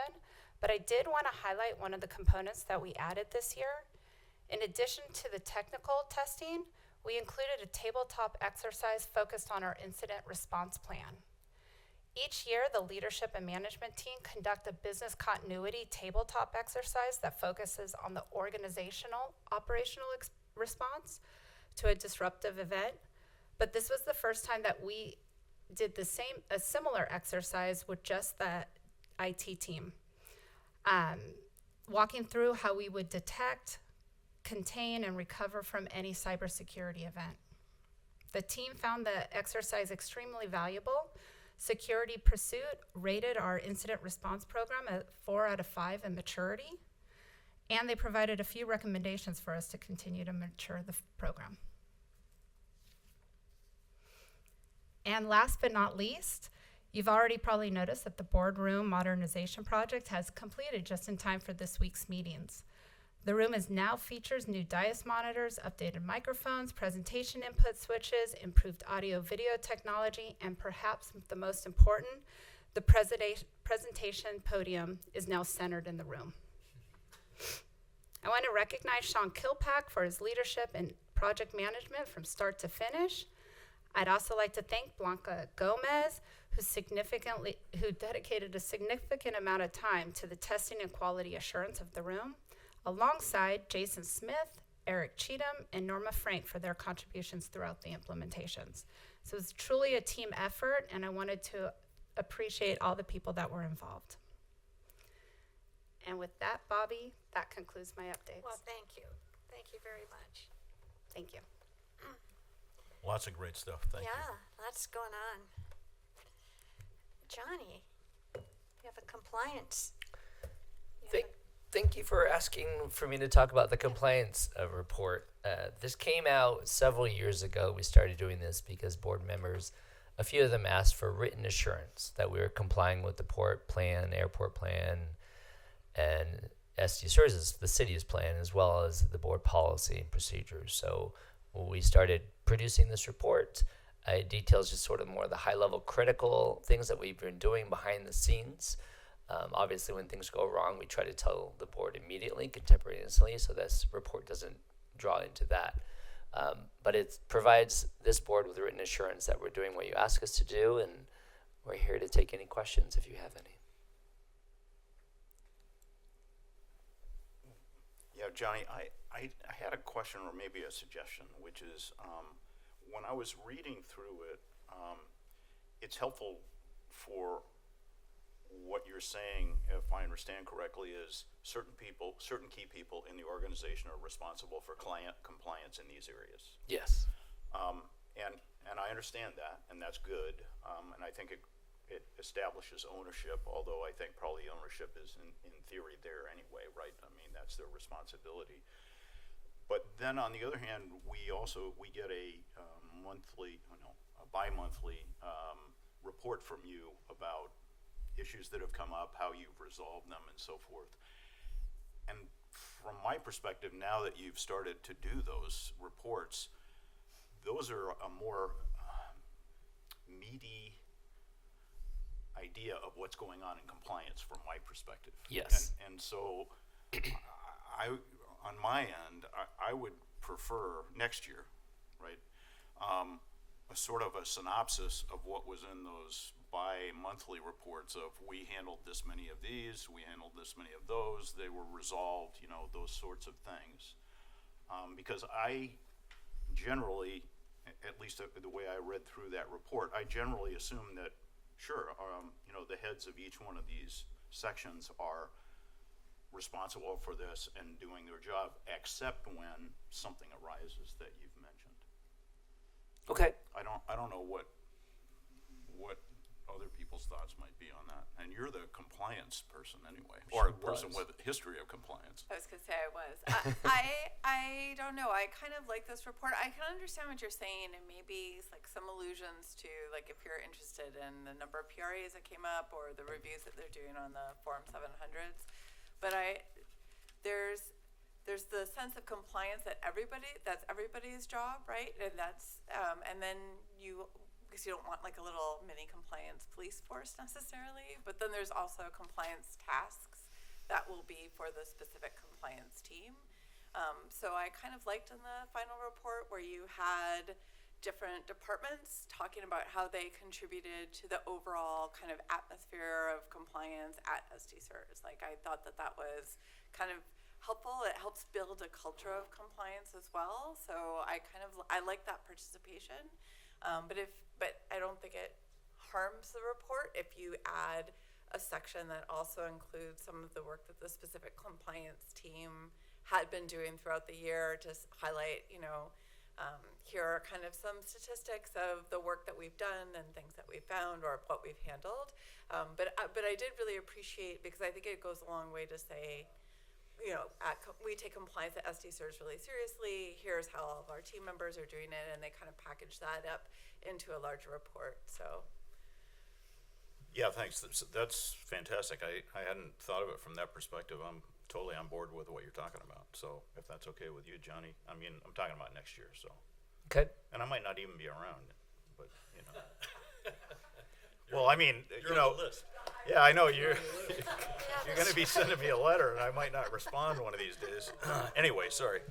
but I did want to highlight one of the components that we added this year. In addition to the technical testing, we included a tabletop exercise focused on our incident response plan. Each year, the leadership and management team conduct a business continuity tabletop exercise that focuses on the organizational operational response to a disruptive event, but this was the first time that we did a similar exercise with just the IT team, walking through how we would detect, contain, and recover from any cybersecurity event. The team found the exercise extremely valuable. Security Pursuit rated our incident response program at 4 out of 5 in maturity, and they provided a few recommendations for us to continue to mature the program. And last but not least, you've already probably noticed that the boardroom modernization project has completed just in time for this week's meetings. The room now features new dais monitors, updated microphones, presentation input switches, improved audio-video technology, and perhaps the most important, the presentation podium is now centered in the room. I want to recognize Sean Kilpack for his leadership and project management from start to finish. I'd also like to thank Blanca Gomez, who dedicated a significant amount of time to the testing and quality assurance of the room, alongside Jason Smith, Eric Cheatham, and Norma Frank for their contributions throughout the implementations. So it's truly a team effort, and I wanted to appreciate all the people that were involved. And with that, Bobby, that concludes my updates. Well, thank you. Thank you very much. Thank you. Lots of great stuff. Thank you. Yeah, lots going on. Johnny, you have a compliance. Thank you for asking for me to talk about the compliance report. This came out several years ago. We started doing this because board members, a few of them asked for written assurance that we were complying with the port plan, airport plan, and SDCERS, the city's plan, as well as the board policy and procedures. So when we started producing this report, it details just sort of more of the high-level critical things that we've been doing behind the scenes. Obviously, when things go wrong, we try to tell the board immediately, contemporaneously, so this report doesn't draw into that. But it provides this board with written assurance that we're doing what you ask us to do, and we're here to take any questions if you have any. Yeah, Johnny, I had a question or maybe a suggestion, which is when I was reading through it, it's helpful for what you're saying, if I understand correctly, is certain key people in the organization are responsible for client compliance in these areas. Yes. And I understand that, and that's good. And I think it establishes ownership, although I think probably ownership is in theory there anyway, right? I mean, that's their responsibility. But then on the other hand, we get a bi-monthly report from you about issues that have come up, how you've resolved them, and so forth. And from my perspective, now that you've started to do those reports, those are a more meaty idea of what's going on in compliance from my perspective. Yes. And so on my end, I would prefer next year, right, a sort of a synopsis of what was in those bi-monthly reports of we handled this many of these, we handled this many of those, they were resolved, those sorts of things. Because I generally, at least the way I read through that report, I generally assume that, sure, the heads of each one of these sections are responsible for this and doing their job, except when something arises that you've mentioned. Okay. I don't know what other people's thoughts might be on that. And you're the compliance person anyway, or a person with a history of compliance. I was gonna say I was. I don't know. I kind of like this report. I can understand what you're saying, and maybe like some allusions to like if you're interested in the number of PRAs that came up or the reviews that they're doing on the Form 700s. But there's the sense of compliance that's everybody's job, right? And that's and then because you don't want like a little mini compliance police force necessarily, but then there's also compliance tasks that will be for the specific compliance team. So I kind of liked in the final report where you had different departments talking about how they contributed to the overall kind of atmosphere of compliance at SDCERS. Like I thought that was kind of helpful. It helps build a culture of compliance as well. So I like that participation. But I don't think it harms the report if you add a section that also includes some of the work that the specific compliance team had been doing throughout the year to highlight, here are kind of some statistics of the work that we've done and things that we've found or what we've handled. But I did really appreciate, because I think it goes a long way to say, we take compliance at SDCERS really seriously. Here's how all of our team members are doing it, and they kind of package that up into a larger report. So, yeah, thanks. That's fantastic. I hadn't thought of it from that perspective. I'm totally on board with what you're talking about. So, if that's okay with you, Johnny, I mean, I'm talking about next year. So, Okay. and I might not even be around, but well, I mean, You're on the list. Yeah, I know you're going to be sending me a letter, and I might not respond one of these days. Anyway, sorry.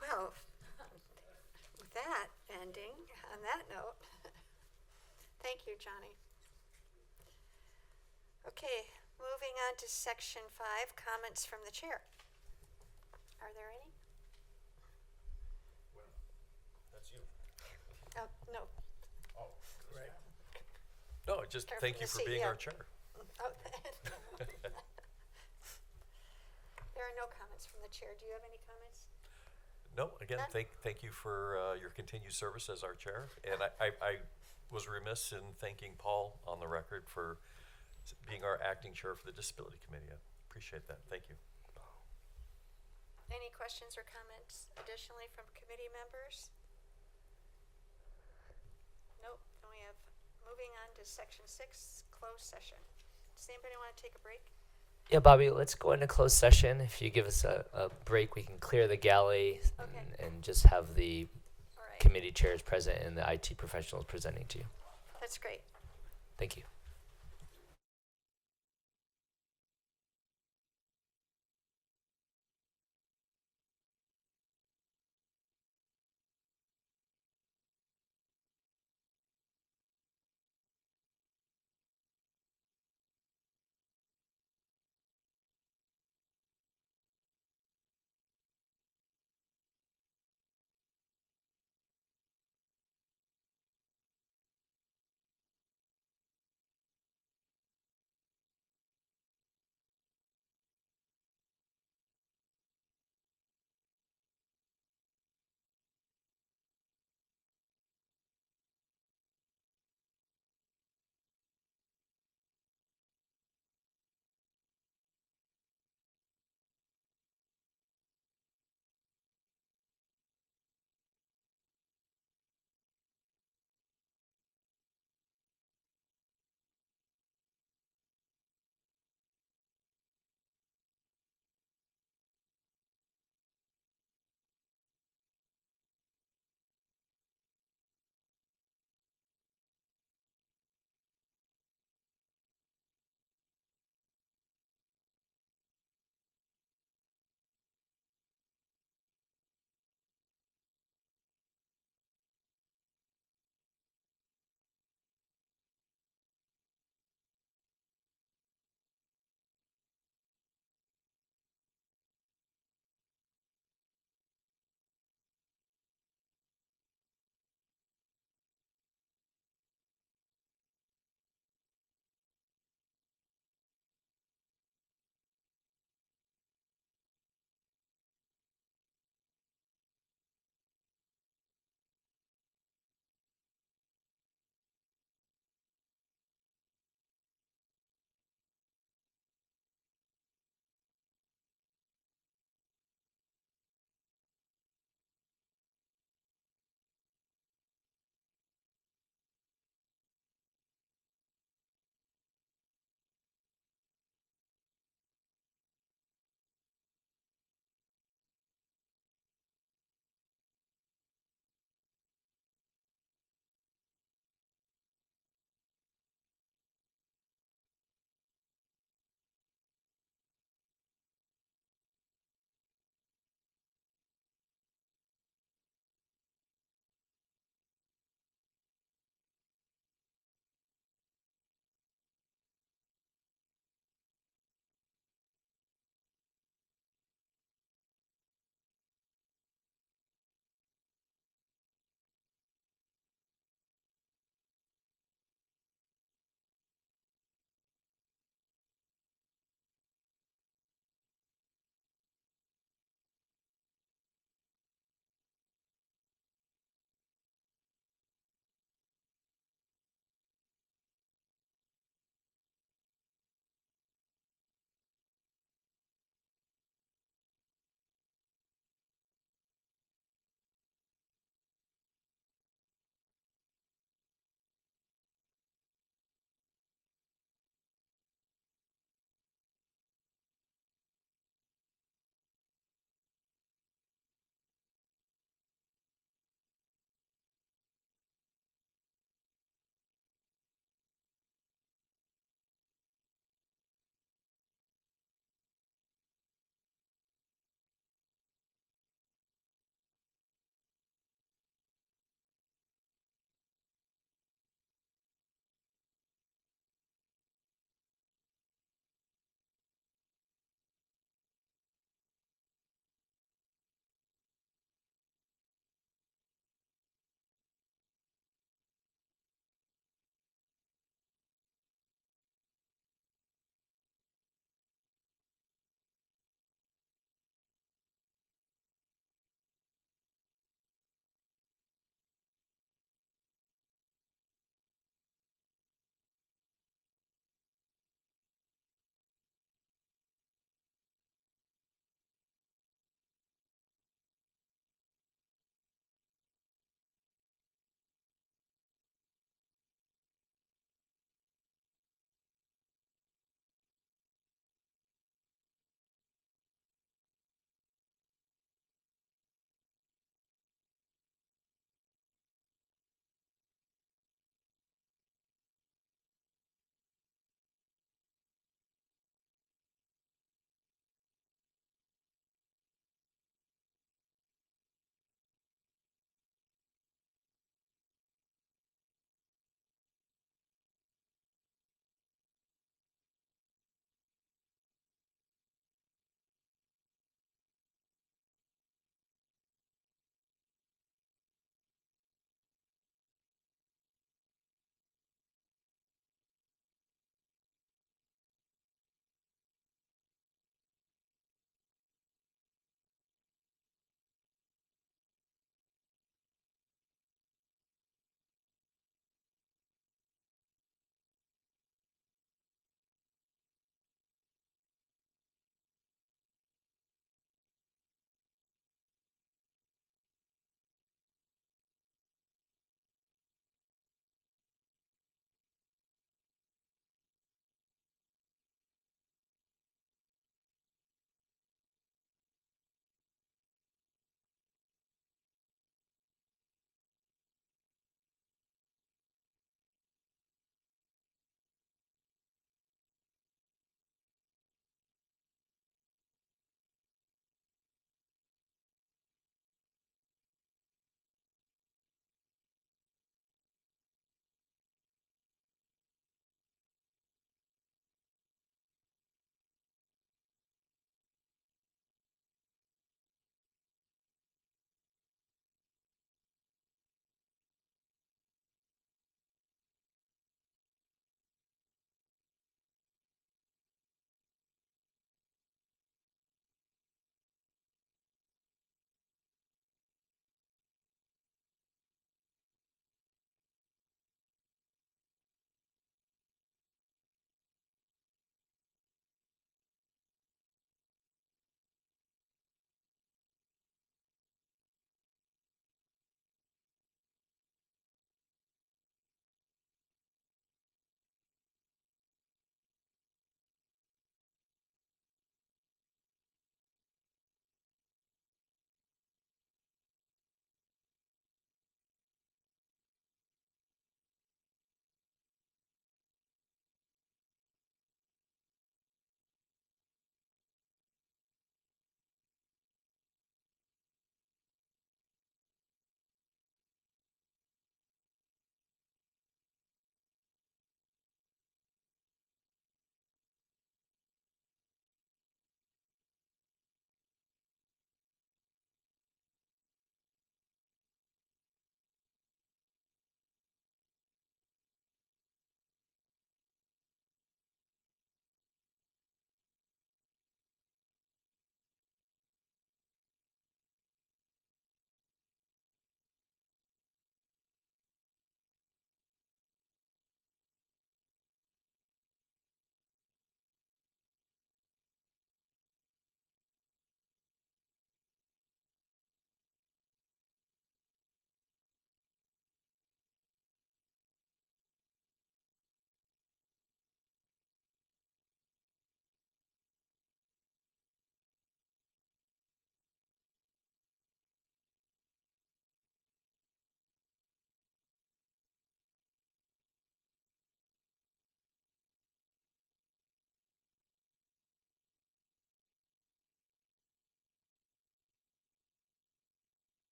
Well, with that, that note. Thank you, Johnny. Okay, moving on to section 5, comments from the chair. Are there any? That's you. No. Oh, right. No, just Start thank from you the for being our CEO. chair. Oh. There are no comments from the chair. Do you have any comments? No, again, None? thank you for your continued service as our chair. And I was remiss in thanking Paul on the record for being our acting chair for the Disability Committee. I appreciate that. Thank you. Any questions or comments additionally from committee members? Nope. Then we have, moving on to section 6, closed session. Does anybody want to take a break? Yeah, Bobby, let's go into closed session. If you give us a break, we can clear the galley Okay. and just have the All right. committee chairs present and the IT professionals presenting to you. That's great. Thank you.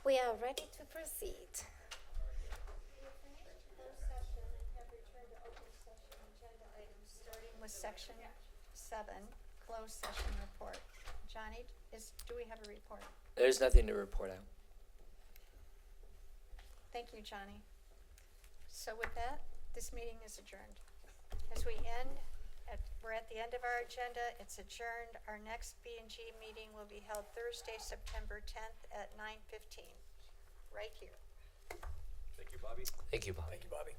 We are ready to proceed. Starting with section 7, closed session report. Johnny, do we have a report? There's nothing to report out. Thank you, Johnny. So with that, this meeting is adjourned. As we we're at the end of our agenda, it's adjourned. Our next B&G meeting will be held Thursday, September 10th at 9:15, right here. Thank you, Bobby. Thank you, Bob. Thank you, Bobby.